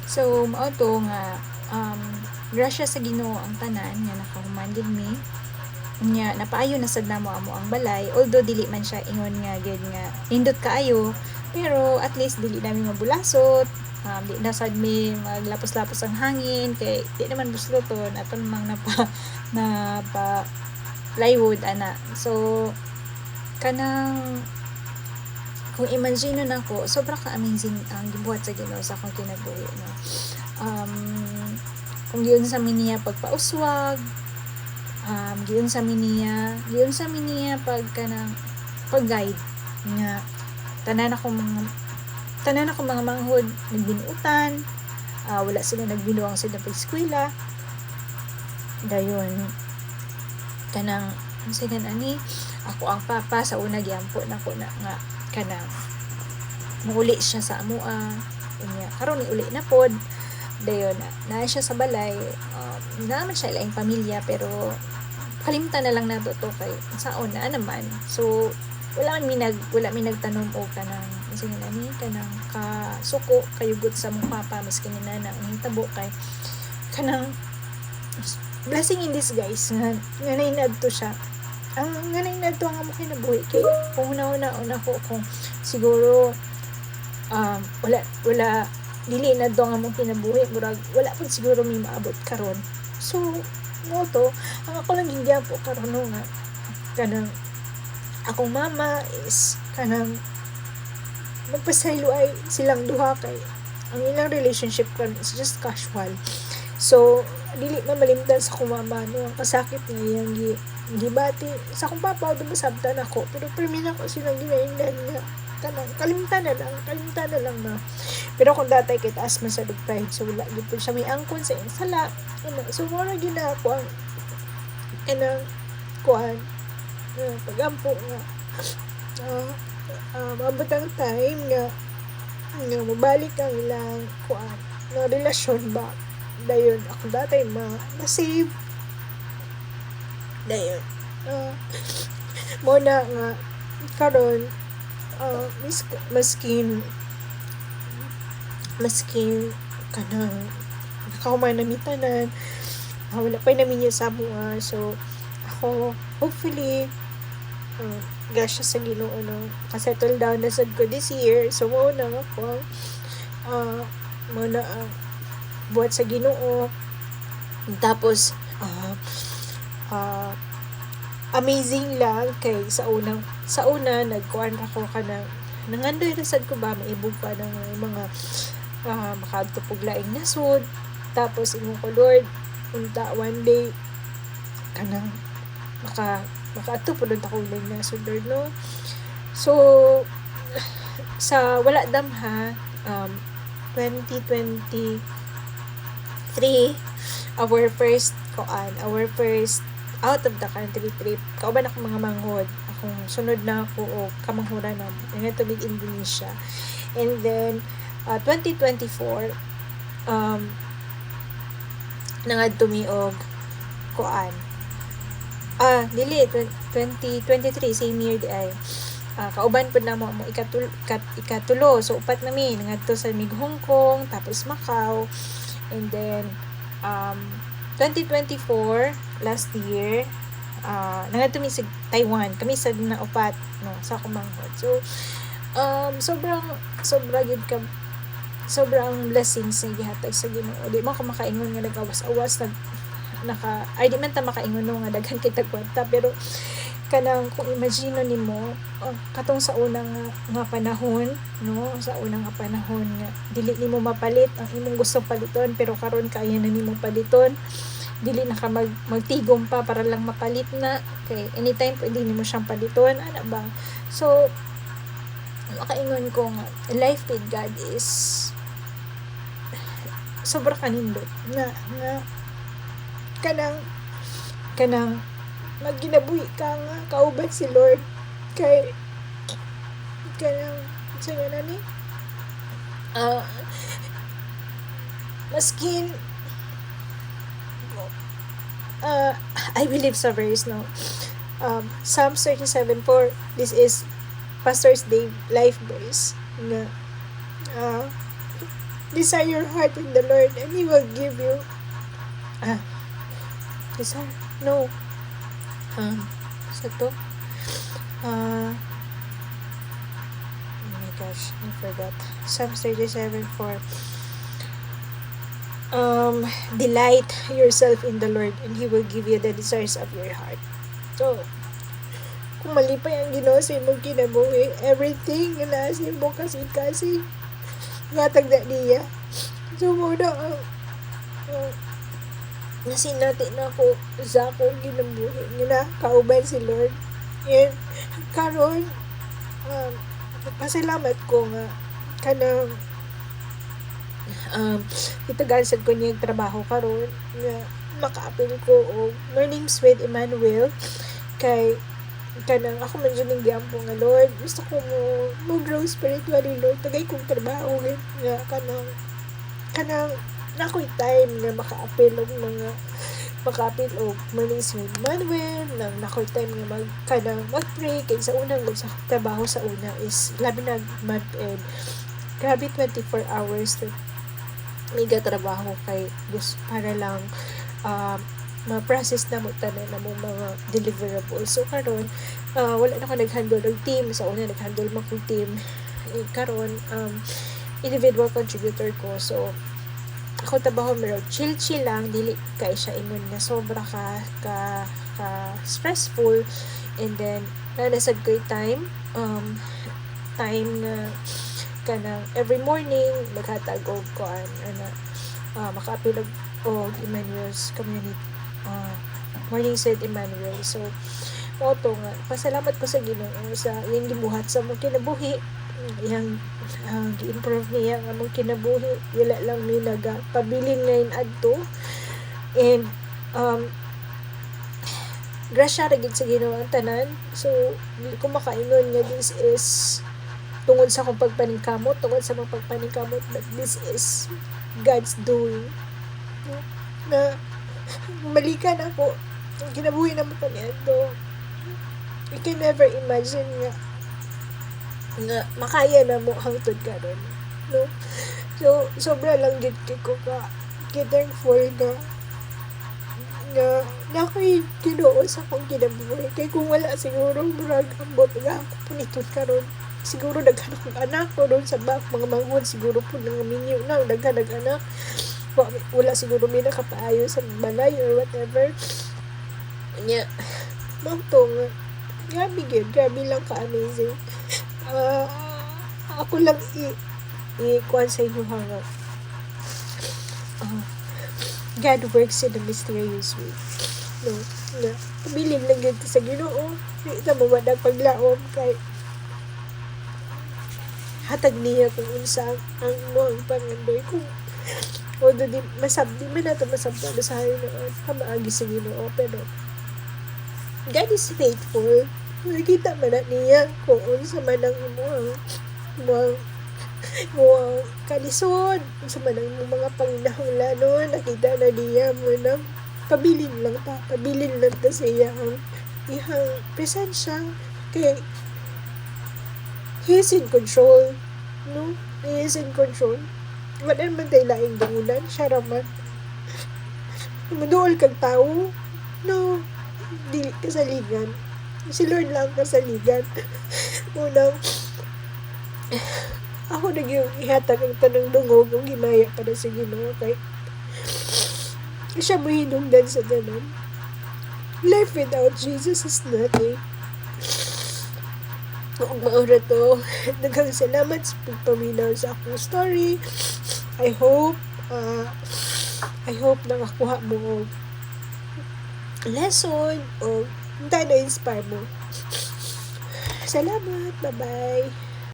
So mao to nga grasya sa Ginoo ang tanan nga nakahuman gid mi nya napaayo na sad namo amo ang balay, although dili man siya ingon nga gyud nga nindot kaayo, pero at least dili nami mabulasot, di na sad mi maglapos-lapos ang hangin kay di naman busluton aton mang napa plywood ana. So kanang kung imagine nako sobra ka amazing ang gibuhat sa Ginoo sa akong kinabuhi no. Kung giun sa niya pagpauswag, giun sa niya pag kanang pag-guide nga tanan ako mga manghod nagbinuutan, wala sila nagbinuang sila pag-eskwela dayon kanang sige ani ako ang papa sa una giampo nako na nga kanang muuli siya sa amoa unya karon ni uli na pod dayon na siya sa balay, naman siya laing pamilya pero kalimtan na lang nato to kay saon na naman. So wala mi nagtanom o kanang sige ani kanang kasuko kayugot sa mong papa maski ni nana ang hitabo kay kanang blessing in disguise nga nainad to siya. Ang nainad na to ang amo kinabuhi kay kung una ko kung siguro wala dili na do nga mong kinabuhi murag wala pud siguro may maabot karon. So mo to ang ako lang gigyapo karon nga kanang akong mama is kanang magpasaylo ay silang duha kay ang ilang relationship karon is just casual. So dili man malimtan sa akong mama no ang kasakit nga iyang gibati sa akong papa do masabtan ako pero permi na ko silang ginaingnan nga kanang kalimtan na lang na. Pero kung datay kay taas man sa pride so wala gid siya may angkon sa sala so mo ra gina ako ang kanang kuan pagampo nga maabot ang time nga mabalik ang ilang kuan na relasyon ba dayon ako datay ma-save dayon mo na nga karon maskin kanang nakahuman namin tanan, wala pa namin niya sa mga. So ako hopefully gasya sa Ginoo no kasettle down na sad ko this year. So mo na ako buhat sa Ginoo tapos amazing lang kay sa una nagkuan ako kanang nangandoy rasad ko ba maibog pa ng mga makaadto pug laing nasod tapos ingon ko Lord unta one day kanang makaadto pud ako laing nasod Lord no. So sa wala damha 2023 our first out of the country trip kauban ako mga manghod akong sunod na ako o kamanghuran na nga tubig Indonesia and then 2024 nangadto mi og kuan dili 2023 same year di ay kauban pud na mo ikatulo so upat na mi nangadto sa Hong Kong tapos Macau and then 2024 last year nangadto mi sa Taiwan kami sa na upat no sa kumanghod. So sobrang blessings nga gihatag sa Ginoo. Di man ko makaingon nga nagawas-awas di man ta makaingon nga daghan kay tagkwanta pero kanang kung imagine nimo katong sa unang nga panahon no sa unang nga panahon nga dili nimo mapalit ang imong gustong paliton pero karon kaya na nimo paliton dili na ka magtigom pa para lang mapalit na kay anytime pwede nimo siyang paliton ana ba. So makaingon ko nga life with God is sobra kanindot na kanang maginabuhi ka nga kauban si Lord kay kanang sige na ni maskin I believe sa verse no Psalms 37:4 this is Pastor's Day life verse nga desire your heart in the Lord and He will give you desire, no, sa to, oh my gosh, I forgot. Psalms 37:4. Delight yourself in the Lord and He will give you the desires of your heart. So, kung mali pa yung Ginoo sa imong kinabuhi, everything na sa imong kasi ngatag na niya. So, muna nasinati na ako sa akong kinabuhi nga kauban si Lord. And karon pasalamat ko nga kanang itagasad ko niya trabaho karon nga makaapil ko og Mornings with Emmanuel kay kanang ako man dyan yung giampo nga Lord, gusto ko mo grow spiritually Lord, tagay kong trabaho nga kanang na ako'y time nga makaapil og Mornings with Emmanuel na ako'y time nga mag-pray kay sa unang sa trabaho sa una is labi na month end grabe 24 hours to miga trabaho kay gusto para lang ma-process na mo tanan na mong mga deliverables. So karon wala na ko nag-handle ng team, sa una nag-handle mo kong team, karon individual contributor ko. So ako trabaho meron chill lang, dili kay siya ingon na sobra ka stressful. And then nanasad ko yung time na kanang every morning maghatag og kuan makaapil og Emmanuel's community Mornings with Emmanuel. So moto nga pasalamat ko sa Ginoo sa iyang gibuhat sa mong kinabuhi, iyang gi-improve niya ang mong kinabuhi, wala lang ni nagapabilin ngayon adto. And grasya ra gid sa Ginoo ang tanan. So dili ko makaingon nga this is tungod sa akong pagpaningkamot, tungod sa mga pagpaningkamot, but this is God's doing. Na malikan ako, kinabuhi naman ko niya, no? You can never imagine nga makaya na mo hangtod ka ron, no? So, sobra lang gid ko ka thankful na ako'y Ginoo sa akong kinabuhi. Kaya kung wala siguro, murag ambot nga ako punitod ka ron. Siguro daghan akong anak ko doon sa mga manghod, siguro po nang minyo na daghan anak, wala siguro may nakapaayo sa balay or whatever nya mauto nga grabe lang ka-amazing. Ako lang kuan sa inyo nga God works in a mysterious way, no? Na pabilin lang yun sa Ginoo, ita mo madag paglaom kay hatag niya kung unsa ang mo ang pangandoy kung although di man nato masabda sa Ginoo kamaagi sa Ginoo, pero God is faithful. Nakita man na niya kung unsa man ang mo kalisod, unsa man ang mga panginahanglanon, nakita na niya mo na pabilin lang ta sa iyang presensya kay He is in control, no? He is in control. Wala naman tayo laing dangunan, siya raman. Manuol kang tao, no? Dili kasaligan. Si Lord lang kasaligan. Unang, ako yung ihatag ang tanong dungog kung himaya para sa Ginoo kay siya mo hinungdan sa ganun. Life without Jesus is nothing. Kung maura to, daghang salamat sa pagpaminaw sa akong story. I hope nakakuha mo lesson o na-inspire mo. Salamat, bye-bye.